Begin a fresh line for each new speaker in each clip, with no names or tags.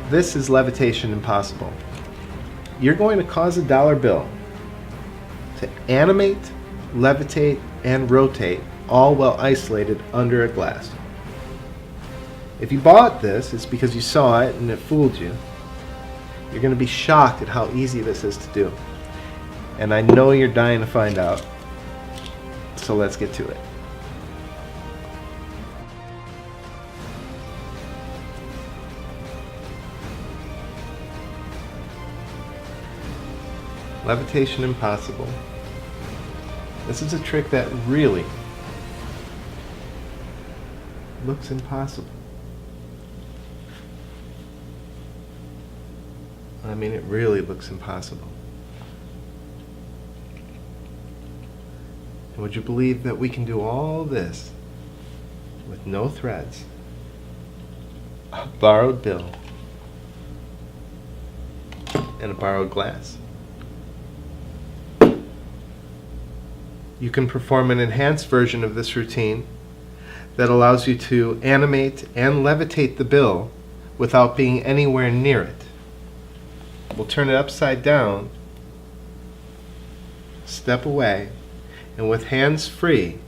This is Levitation Impossible. You're going to cause a dollar bill to animate, levitate, and rotate, all while isolated under a glass. If you bought this, it's because you saw it and it fooled you. You're going to be shocked at how easy this is to do. And I know you're dying to find out. So let's get to it. Levitation Impossible. This is a trick that really looks impossible. I mean, it really looks impossible. And would you believe that we can do all this with no threads, a borrowed bill, and a borrowed glass? You can perform an enhanced version of this routine that allows you to animate and levitate the bill without being anywhere near it. We'll turn it upside down, step away, and with hands free,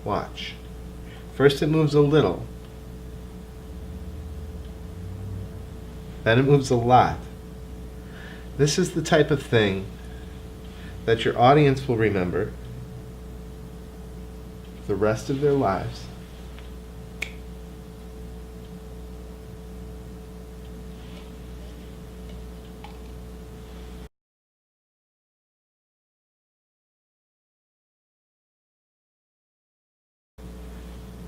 watch. First it moves a little, then it moves a lot. This is the type of thing that your audience will remember the rest of their lives.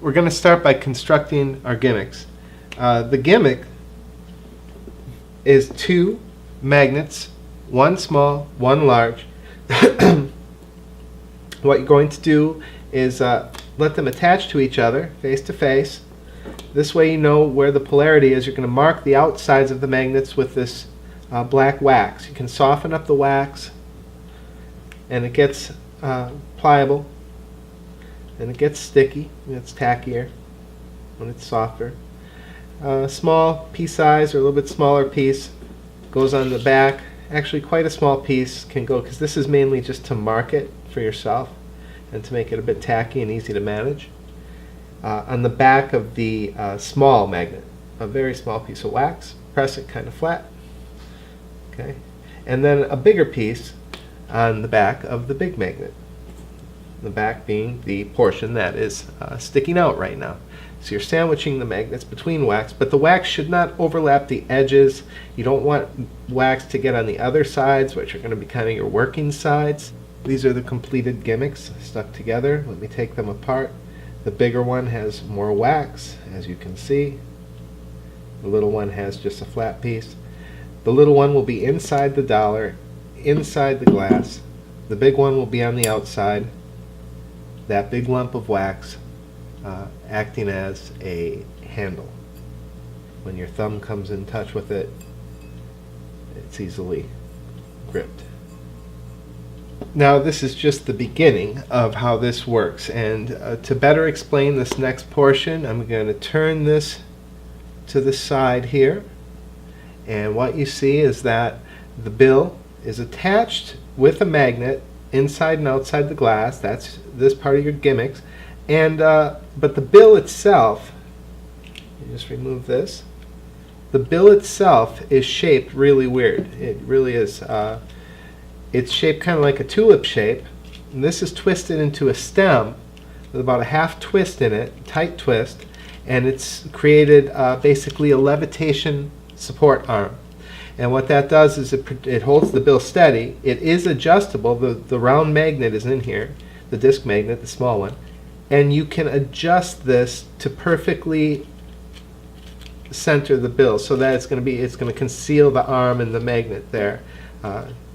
We're going to start by constructing our gimmicks. The gimmick is two magnets, one small, one large. What you're going to do is let them attach to each other face to face. This way you know where the polarity is. You're going to mark the outsides of the magnets with this black wax. You can soften up the wax and it gets pliable and it gets sticky and it's tackier when it's softer. Small piece size or a little bit smaller piece goes on the back. Actually quite a small piece can go, because this is mainly just to mark it for yourself and to make it a bit tacky and easy to manage. On the back of the small magnet, a very small piece of wax, press it kind of flat, okay, and then a bigger piece on the back of the big magnet, the back being the portion that is sticking out right now. So you're sandwiching the magnets between wax, but the wax should not overlap the edges. You don't want wax to get on the other sides, which are going to be kind of your working sides. These are the completed gimmicks stuck together. Let me take them apart. The bigger one has more wax, as you can see. The little one has just a flat piece. The little one will be inside the dollar, inside the glass. The big one will be on the outside. That big lump of wax acting as a handle. When your thumb comes in touch with it, it's easily gripped. Now this is just the beginning of how this works, and to better explain this next portion, I'm going to turn this to the side here, and what you see is that the bill is attached with a magnet inside and outside the glass. That's this part of your gimmicks. And but the bill itself, you just remove this, the bill itself is shaped really weird. It really is. It's shaped kind of like a tulip shape, and this is twisted into a stem with about a half twist in it, tight twist, and it's created basically a levitation support arm. And what that does is it holds the bill steady. It is adjustable. The round magnet is in here, the disc magnet, the small one, and you can adjust this to perfectly center the bill so that it's going to conceal the arm and the magnet there.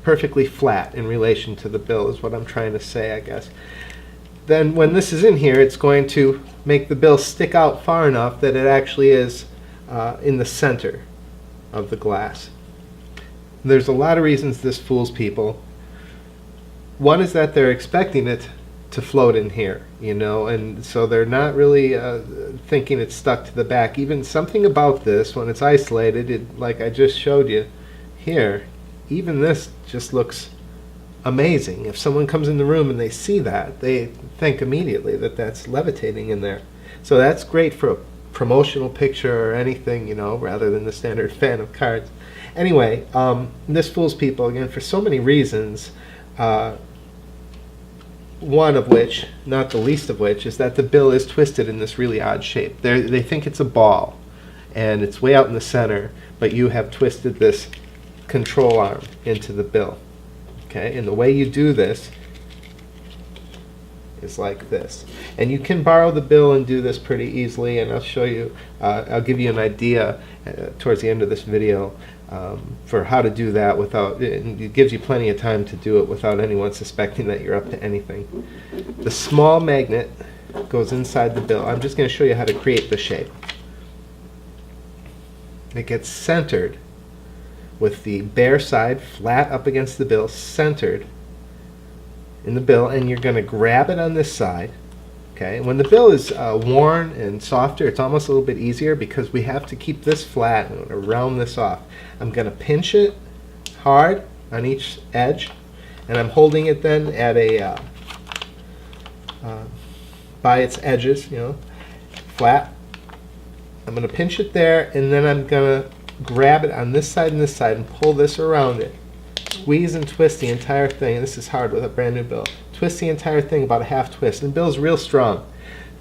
Perfectly flat in relation to the bill is what I'm trying to say, I guess. Then when this is in here, it's going to make the bill stick out far enough that it actually is in the center of the glass. There's a lot of reasons this fools people. One is that they're expecting it to float in here, you know, and so they're not really thinking it's stuck to the back. Even something about this, when it's isolated, like I just showed you here, even this just looks amazing. If someone comes in the room and they see that, they think immediately that that's levitating in there. So that's great for a promotional picture or anything, you know, rather than the standard fan of cards. Anyway, this fools people, again, for so many reasons. One of which, not the least of which, is that the bill is twisted in this really odd shape. They think it's a ball, and it's way out in the center, but you have twisted this control arm into the bill. Okay, and the way you do this is like this. And you can borrow the bill and do this pretty easily, and I'll show you, I'll give you an idea towards the end of this video for how to do that without, it gives you plenty of time to do it without anyone suspecting that you're up to anything. The small magnet goes inside the bill. I'm just going to show you how to create the shape. It gets centered with the bare side flat up against the bill, centered in the bill, and you're going to grab it on this side. Okay, when the bill is worn and softer, it's almost a little bit easier because we have to keep this flat and round this off. I'm going to pinch it hard on each edge, and I'm holding it then at a by its edges, you know, flat. I'm going to pinch it there, and then I'm going to grab it on this side and this side and pull this around it. Squeeze and twist the entire thing. This is hard with a brand new bill. Twist the entire thing about a half twist. And the bill's real strong,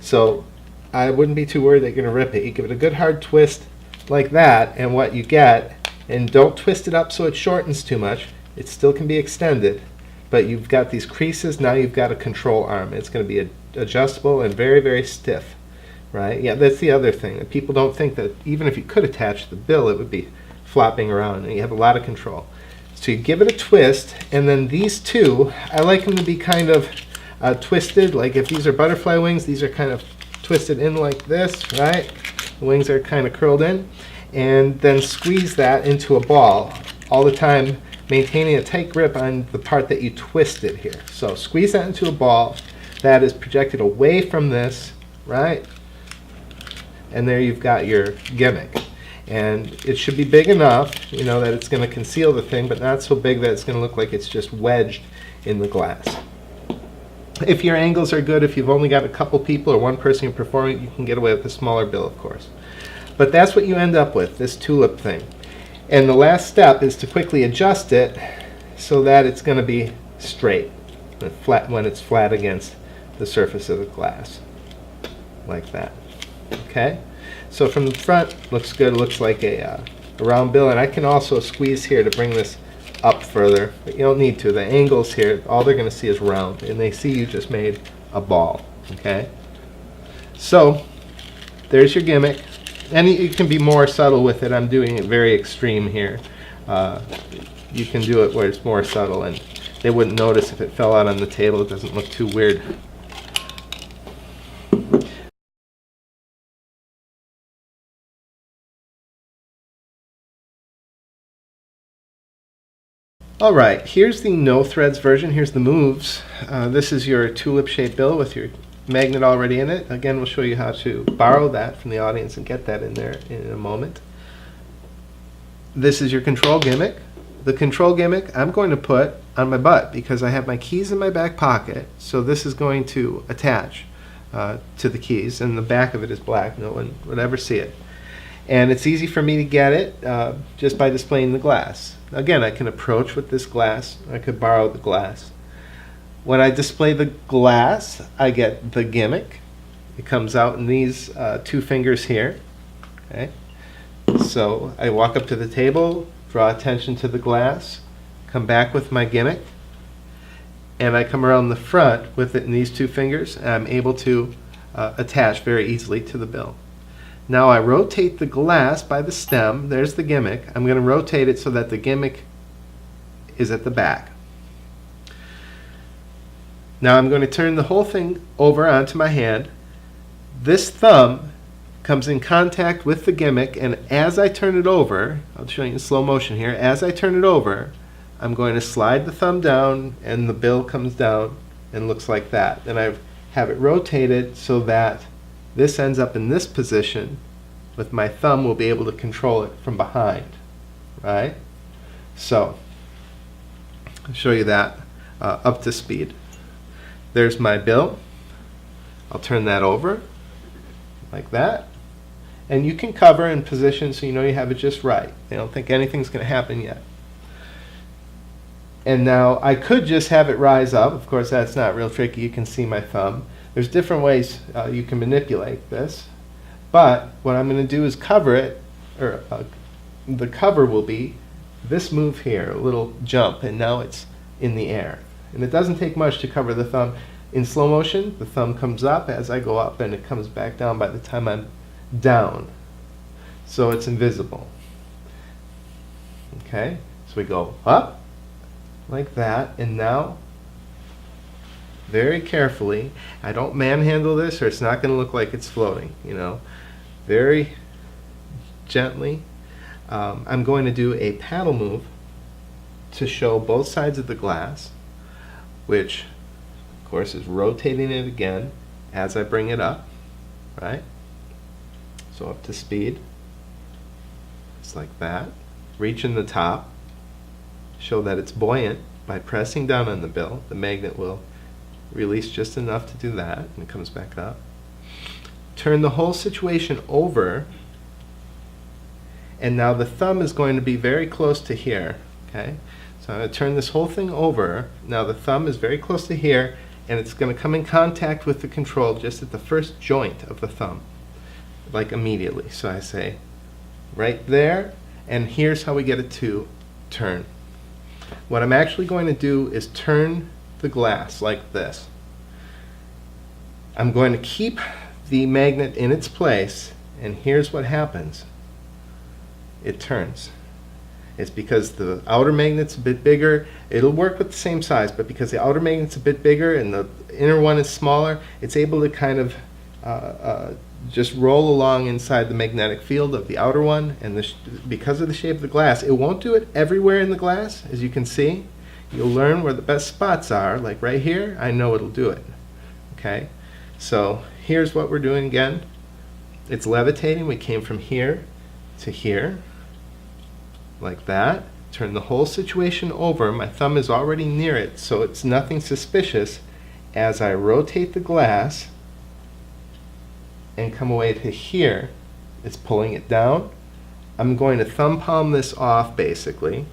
so I wouldn't be too worried that you're going to rip it. You give it a good hard twist like that, and what you get, and don't twist it up so it shortens too much. It still can be extended, but you've got these creases. Now you've got a control arm. It's going to be adjustable and very, very stiff. Right? Yeah, that's the other thing. People don't think that even if you could attach the bill, it would be flopping around, and you have a lot of control. So you give it a twist, and then these two, I like them to be kind of twisted. Like if these are butterfly wings, these are kind of twisted in like this, right? The wings are kind of curled in. And then squeeze that into a ball, all the time maintaining a tight grip on the part that you twisted here. So squeeze that into a ball that is projected away from this, right? And there you've got your gimmick. And it should be big enough, you know, that it's going to conceal the thing, but not so big that it's going to look like it's just wedged in the glass. If your angles are good, if you've only got a couple people or one person you're performing, you can get away with a smaller bill, of course. But that's what you end up with, this tulip thing. And the last step is to quickly adjust it so that it's going to be straight, flat when it's flat against the surface of the glass, like that. Okay? So from the front, looks good. It looks like a round bill, and I can also squeeze here to bring this up further, but you don't need to. The angles here, all they're going to see is round, and they see you just made a ball. Okay? So there's your gimmick, and you can be more subtle with it. I'm doing it very extreme here. You can do it where it's more subtle, and they wouldn't notice if it fell out on the table. It doesn't look too weird. All right, here's the no threads version. Here's the moves. This is your tulip-shaped bill with your magnet already in it. Again, we'll show you how to borrow that from the audience and get that in there in a moment. This is your control gimmick. The control gimmick I'm going to put on my butt because I have my keys in my back pocket, so this is going to attach to the keys, and the back of it is black. No one would ever see it. And it's easy for me to get it just by displaying the glass. Again, I can approach with this glass. I could borrow the glass. When I display the glass, I get the gimmick. It comes out in these two fingers here. Okay. So I walk up to the table, draw attention to the glass, come back with my gimmick, and I come around the front with it in these two fingers, and I'm able to attach very easily to the bill. Now I rotate the glass by the stem. There's the gimmick. I'm going to rotate it so that the gimmick is at the back. Now I'm going to turn the whole thing over onto my hand. This thumb comes in contact with the gimmick, and as I turn it over, I'll show you in slow motion here, as I turn it over, I'm going to slide the thumb down, and the bill comes down and looks like that. Then I have it rotated so that this ends up in this position, with my thumb will be able to control it from behind, right? So, I'll show you that up to speed. There's my bill. I'll turn that over like that. And you can cover in position so you know you have it just right. I don't think anything's going to happen yet. And now I could just have it rise up. Of course, that's not real tricky. You can see my thumb. There's different ways you can manipulate this. But what I'm going to do is cover it, or the cover will be this move here, a little jump, and now it's in the air. And it doesn't take much to cover the thumb. In slow motion, the thumb comes up as I go up, and it comes back down by the time I'm down. So it's invisible. Okay, so we go up like that, and now very carefully, I don't manhandle this or it's not going to look like it's floating, you know. Very gently, I'm going to do a paddle move to show both sides of the glass, which of course is rotating it again as I bring it up, right? So up to speed, just like that. Reaching the top, show that it's buoyant by pressing down on the bill. The magnet will release just enough to do that, and it comes back up. Turn the whole situation over, and now the thumb is going to be very close to here. Okay, so I'm going to turn this whole thing over. Now the thumb is very close to here, and it's going to come in contact with the control just at the first joint of the thumb, like immediately. So I say right there, and here's how we get it to turn. What I'm actually going to do is turn the glass like this. I'm going to keep the magnet in its place, and here's what happens. It turns. It's because the outer magnet's a bit bigger. It'll work with the same size, but because the outer magnet's a bit bigger and the inner one is smaller, it's able to kind of just roll along inside the magnetic field of the outer one, and because of the shape of the glass, it won't do it everywhere in the glass, as you can see. You'll learn where the best spots are, like right here. I know it'll do it. Okay, so here's what we're doing again. It's levitating. We came from here to here, like that. Turn the whole situation over. My thumb is already near it, so it's nothing suspicious. As I rotate the glass and come away to here, it's pulling it down. I'm going to thumb palm this off, basically,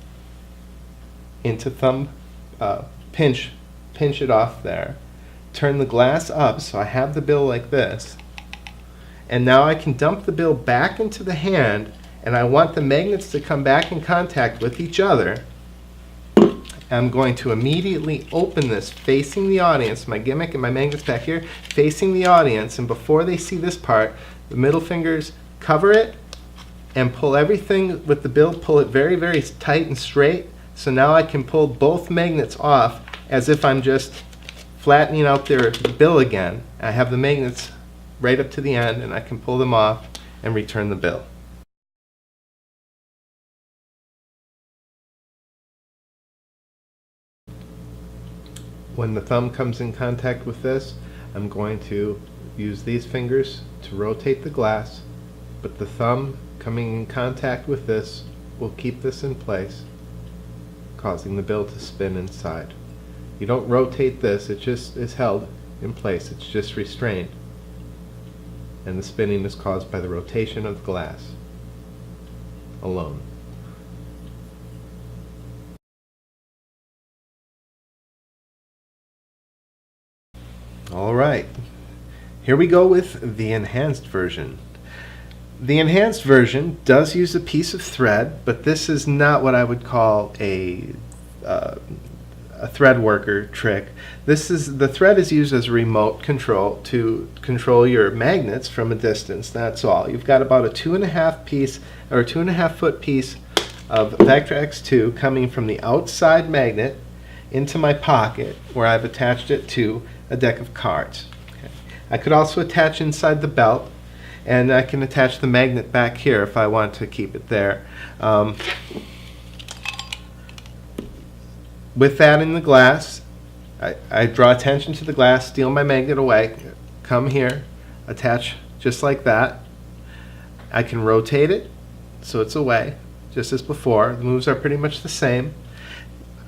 into thumb, pinch it off there. Turn the glass up so I have the bill like this. And now I can dump the bill back into the hand, and I want the magnets to come back in contact with each other. I'm going to immediately open this facing the audience, my gimmick and my magnets back here, facing the audience, and before they see this part, the middle fingers cover it and pull everything with the bill, pull it very, very tight and straight. So now I can pull both magnets off as if I'm just flattening out their bill again. I have the magnets right up to the end, and I can pull them off and return the bill. When the thumb comes in contact with this, I'm going to use these fingers to rotate the glass, but the thumb coming in contact with this will keep this in place, causing the bill to spin inside. You don't rotate this, it just is held in place, it's just restrained. And the spinning is caused by the rotation of the glass alone. All right, here we go with the enhanced version. The enhanced version does use a piece of thread, but this is not what I would call a thread worker trick. The thread is used as a remote control to control your magnets from a distance. That's all. You've got about a 2.5 foot piece of Vectra X2 coming from the outside magnet into my pocket, where I've attached it to a deck of cards. Okay. I could also attach inside the belt, and I can attach the magnet back here if I want to keep it there. With that in the glass, I draw attention to the glass, steal my magnet away, come here, attach just like that. I can rotate it so it's away, just as before. The moves are pretty much the same.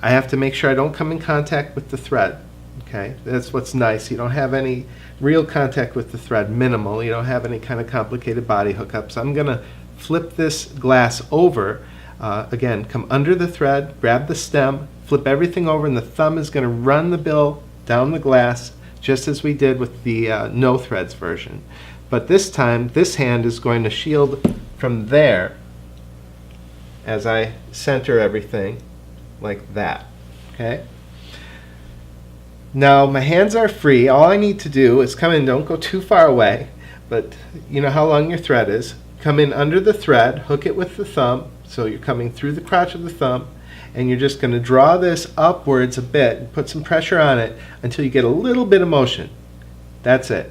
I have to make sure I don't come in contact with the thread. Okay, that's what's nice. You don't have any real contact with the thread, minimal. You don't have any kind of complicated body hookups. I'm going to flip this glass over. Again, come under the thread, grab the stem, flip everything over, and the thumb is going to run the bill down the glass, just as we did with the no threads version. But this time, this hand is going to shield from there as I center everything like that. Okay? Now my hands are free. All I need to do is come in, don't go too far away, but you know how long your thread is. Come in under the thread, hook it with the thumb, so you're coming through the crotch of the thumb, and you're just going to draw this upwards a bit and put some pressure on it until you get a little bit of motion. That's it.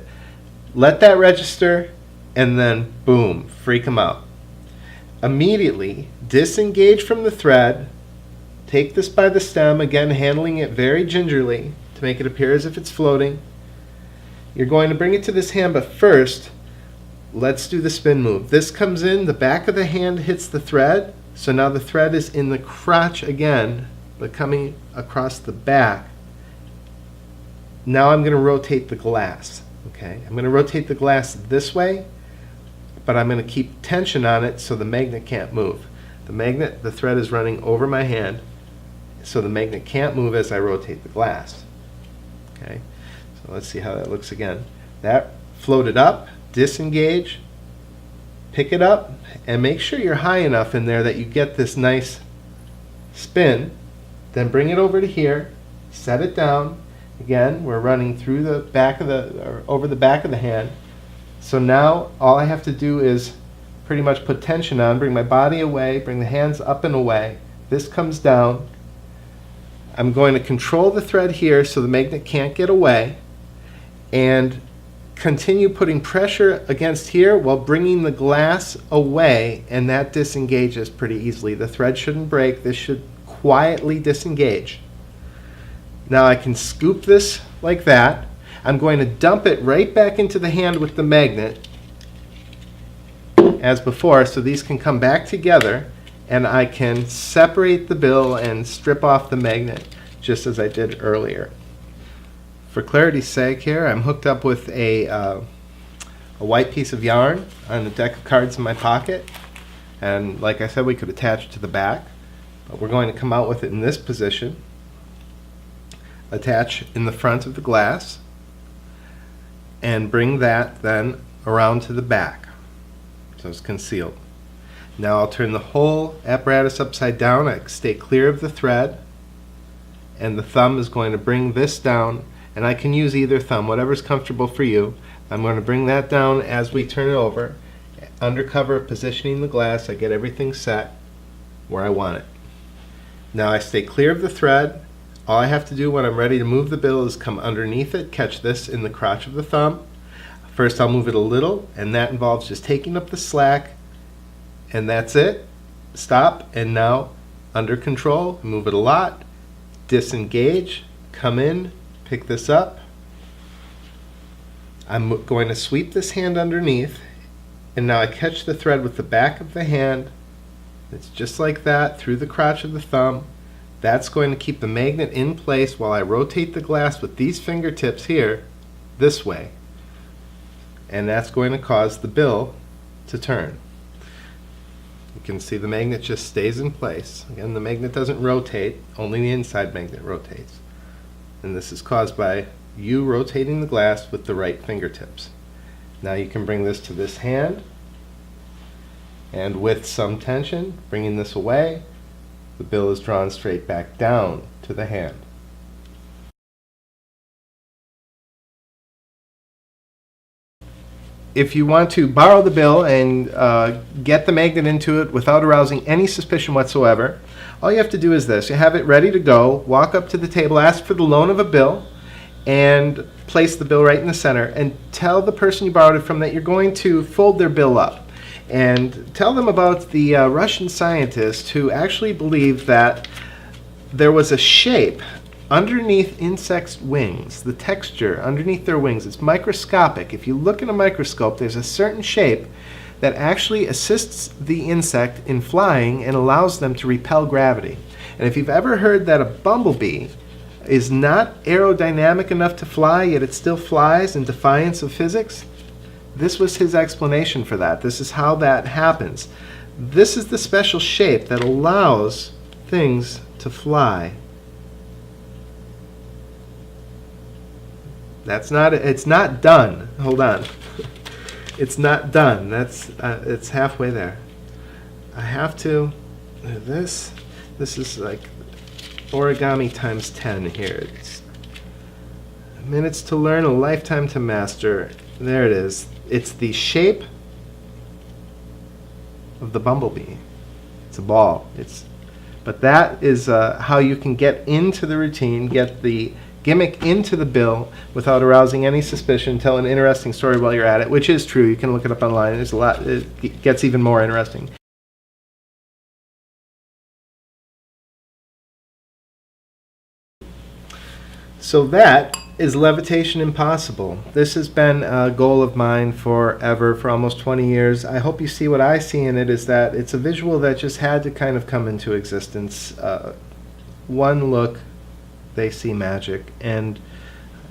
Let that register, and then boom, freak them out. Immediately disengage from the thread, take this by the stem, again handling it very gingerly to make it appear as if it's floating. You're going to bring it to this hand, but first, let's do the spin move. This comes in, the back of the hand hits the thread, so now the thread is in the crotch again, but coming across the back. Now I'm going to rotate the glass. Okay, I'm going to rotate the glass this way, but I'm going to keep tension on it so the magnet can't move. The thread is running over my hand, so the magnet can't move as I rotate the glass. Okay, so let's see how that looks again. That floated up, disengage, pick it up, and make sure you're high enough in there that you get this nice spin. Then bring it over to here, set it down. Again, we're running through the back of or over the back of the hand. So now all I have to do is pretty much put tension on, bring my body away, bring the hands up and away. This comes down. I'm going to control the thread here so the magnet can't get away, and continue putting pressure against here while bringing the glass away, and that disengages pretty easily. The thread shouldn't break. This should quietly disengage. Now I can scoop this like that. I'm going to dump it right back into the hand with the magnet as before, so these can come back together, and I can separate the bill and strip off the magnet just as I did earlier. For clarity's sake here, I'm hooked up with a white piece of yarn on a deck of cards in my pocket, and like I said, we could attach it to the back, but we're going to come out with it in this position, attach in the front of the glass, and bring that then around to the back so it's concealed. Now I'll turn the whole apparatus upside down. I stay clear of the thread, and the thumb is going to bring this down, and I can use either thumb, whatever's comfortable for you. I'm going to bring that down as we turn it over. Under cover of positioning the glass, I get everything set where I want it. Now I stay clear of the thread. All I have to do when I'm ready to move the bill is come underneath it, catch this in the crotch of the thumb. First I'll move it a little, and that involves just taking up the slack, and that's it. Stop, and now under control, move it a lot, disengage, come in, pick this up. I'm going to sweep this hand underneath, and now I catch the thread with the back of the hand. It's just like that through the crotch of the thumb. That's going to keep the magnet in place while I rotate the glass with these fingertips here this way, and that's going to cause the bill to turn. You can see the magnet just stays in place. Again, the magnet doesn't rotate, only the inside magnet rotates. And this is caused by you rotating the glass with the right fingertips. Now you can bring this to this hand, and with some tension, bringing this away, the bill is drawn straight back down to the hand. If you want to borrow the bill and get the magnet into it without arousing any suspicion whatsoever, all you have to do is this. You have it ready to go, walk up to the table, ask for the loan of a bill, and place the bill right in the center, and tell the person you borrowed it from that you're going to fold their bill up. And tell them about the Russian scientist who actually believed that there was a shape underneath insects' wings, the texture underneath their wings, it's microscopic. If you look in a microscope, there's a certain shape that actually assists the insect in flying and allows them to repel gravity. And if you've ever heard that a bumblebee is not aerodynamic enough to fly, yet it still flies in defiance of physics, this was his explanation for that. This is how that happens. This is the special shape that allows things to fly. It's not done. Hold on. It's not done. It's halfway there. I have to do this. This is like origami times 10 here. It's minutes to learn, a lifetime to master. There it is. It's the shape of the bumblebee. It's a ball. But that is how you can get into the routine, get the gimmick into the bill without arousing any suspicion, tell an interesting story while you're at it, which is true. You can look it up online. There's a lot. It gets even more interesting. So that is Levitation Impossible. This has been a goal of mine forever, for almost 20 years. I hope you see what I see in it is that it's a visual that just had to kind of come into existence. One look, they see magic, and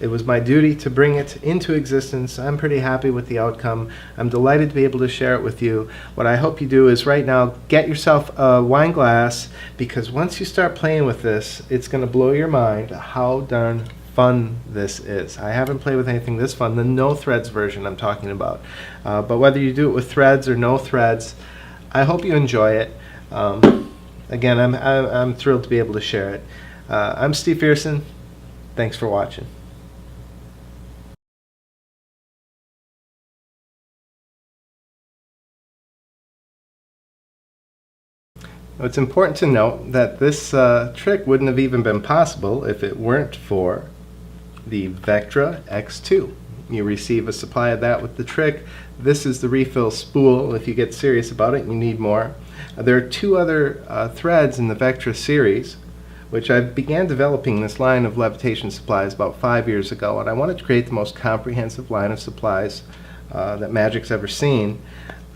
it was my duty to bring it into existence. I'm pretty happy with the outcome. I'm delighted to be able to share it with you. What I hope you do is right now get yourself a wine glass, because once you start playing with this, it's going to blow your mind how darn fun this is. I haven't played with anything this fun, the no threads version I'm talking about. But whether you do it with threads or no threads, I hope you enjoy it. Again, I'm thrilled to be able to share it. I'm Steve Fearson. Thanks for watching. It's important to note that this trick wouldn't have even been possible if it weren't for the Vectra X2. You receive a supply of that with the trick. This is the refill spool. If you get serious about it, you need more. There are two other threads in the Vectra series, which I began developing this line of levitation supplies about 5 years ago, and I wanted to create the most comprehensive line of supplies that Magic's ever seen.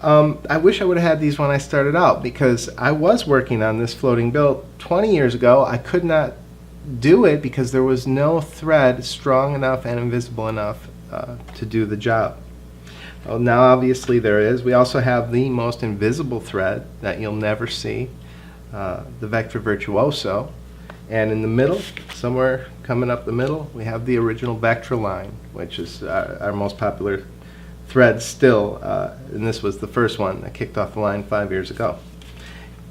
I wish I would have had these when I started out, because I was working on this floating bill 20 years ago. I could not do it because there was no thread strong enough and invisible enough to do the job. Well, now obviously there is. We also have the most invisible thread that you'll never see, the Vectra Virtuoso. And in the middle, somewhere coming up the middle, we have the original Vectra line, which is our most popular thread still, and this was the first one that kicked off the line 5 years ago.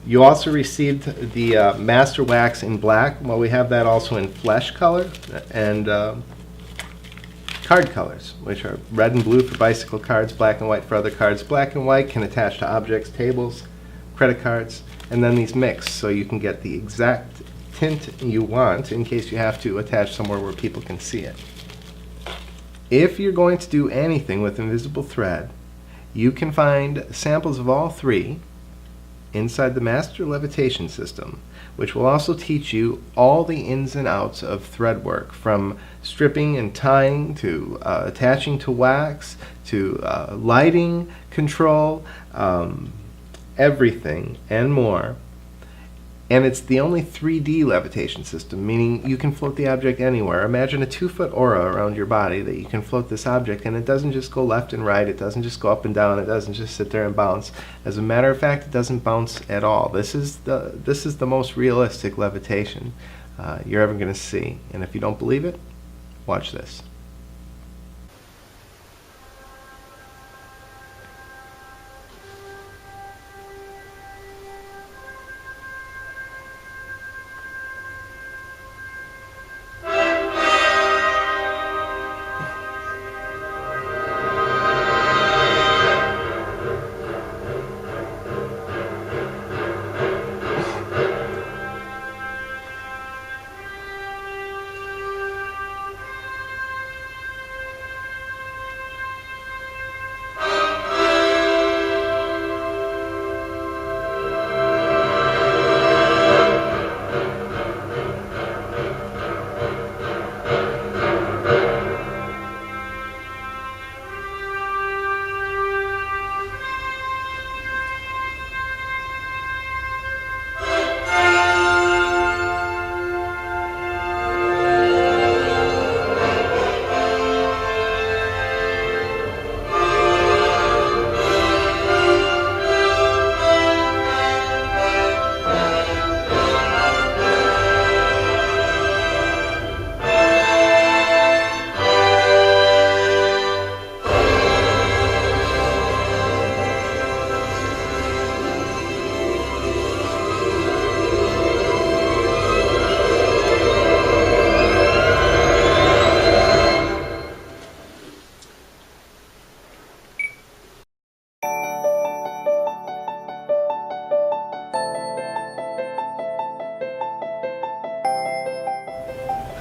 You also received the Master Wax in black. Well, we have that also in flesh color and card colors, which are red and blue for bicycle cards, black and white for other cards. Black and white can attach to objects, tables, credit cards, and then these mix, so you can get the exact tint you want in case you have to attach somewhere where people can see it. If you're going to do anything with invisible thread, you can find samples of all three inside the Master Levitation System, which will also teach you all the ins and outs of thread work, from stripping and tying to attaching to wax to lighting control, everything and more. And it's the only 3D levitation system, meaning you can float the object anywhere. Imagine a 2-foot aura around your body that you can float this object, and it doesn't just go left and right, it doesn't just go up and down, it doesn't just sit there and bounce. As a matter of fact, it doesn't bounce at all. This is the most realistic levitation you're ever going to see. And if you don't believe it, watch this.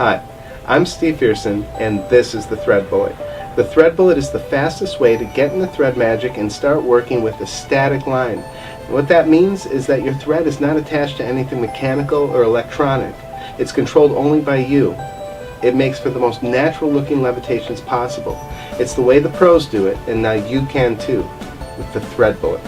Hi, I'm Steve Fearson, and this is the Thread Bullet. The Thread Bullet is the fastest way to get into thread magic and start working with a static line. And what that means is that your thread is not attached to anything mechanical or electronic. It's controlled only by you. It makes for the most natural looking levitations possible. It's the way the pros do it, and now you can too with the Thread Bullet.